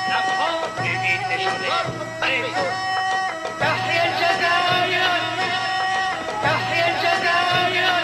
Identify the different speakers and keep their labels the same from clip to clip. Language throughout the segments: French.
Speaker 1: La France est vite échaudée. Allez. تحيا الجزائر تحيا الجزائر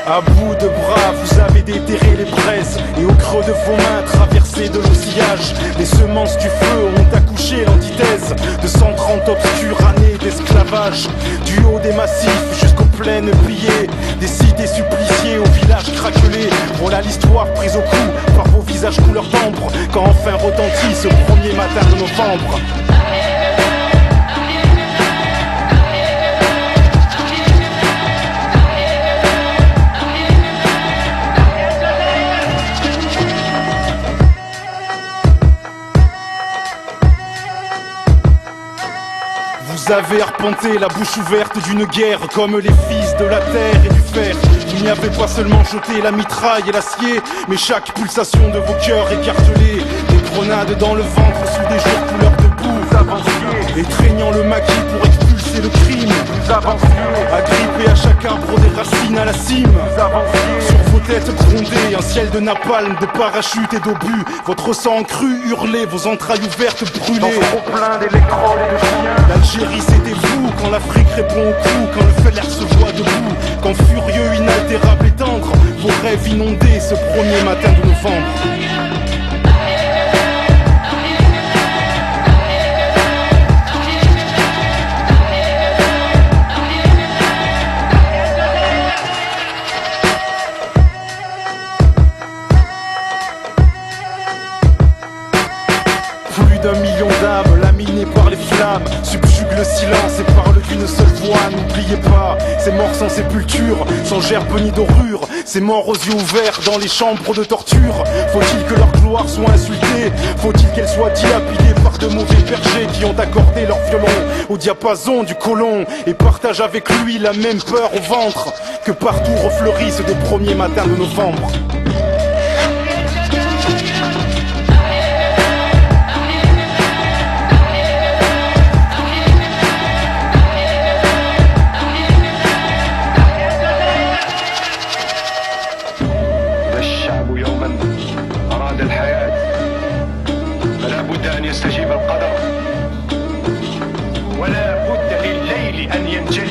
Speaker 2: À bout de bras, vous avez déterré les braises et au creux de vos mains traversé de l'oscillage. Les semences du feu ont accouché l'antithèse de 130 obscures années d'esclavage. Du haut des massifs jusqu'aux plaines pliées, des cités suppliciées aux villages craquelés. Voilà l'histoire prise au cou par vos visages couleur d'ambre, quand enfin retentit ce premier matin de novembre. Vous avez arpenté la bouche ouverte d'une guerre comme les fils de la terre et du fer. Vous n'y avez pas seulement jeté la mitraille et l'acier, mais chaque pulsation de vos cœurs écartelée. Des grenades dans le ventre sous des jours couleur de boue. Vous avanciez, étreignant le maquis pour expulser le crime. Vous avanciez, agrippés à chaque arbre des racines à la cime. Vous avanciez, sur vos têtes grondées, un ciel de napalm, de parachutes et d'obus. Votre sang cru hurlait, vos entrailles ouvertes brûlées. Dans ce trop-plein d'électrodes et de chiens. L'Algérie c'était vous, quand l'Afrique répond au coup, quand le Feller se voit debout, quand furieux, inaltérable et tendre, vos rêves inondés ce premier matin de novembre. Plus d'1 million d'âmes laminées par les flammes subjuguent le silence et parlent d'une seule voix. N'oubliez pas, ces morts sans sépulture, sans gerbe ni dorure, ces morts aux yeux ouverts dans les chambres de torture. Faut-il que leur gloire soit insultée? Faut-il qu'elle soit dilapidée par de mauvais bergers qui ont accordé leur violon au diapason du colon et partagent avec lui la même peur au ventre que partout refleurissent des premiers matins de novembre?
Speaker 1: يستجيب القدر ولا بد لليل أن ينجلي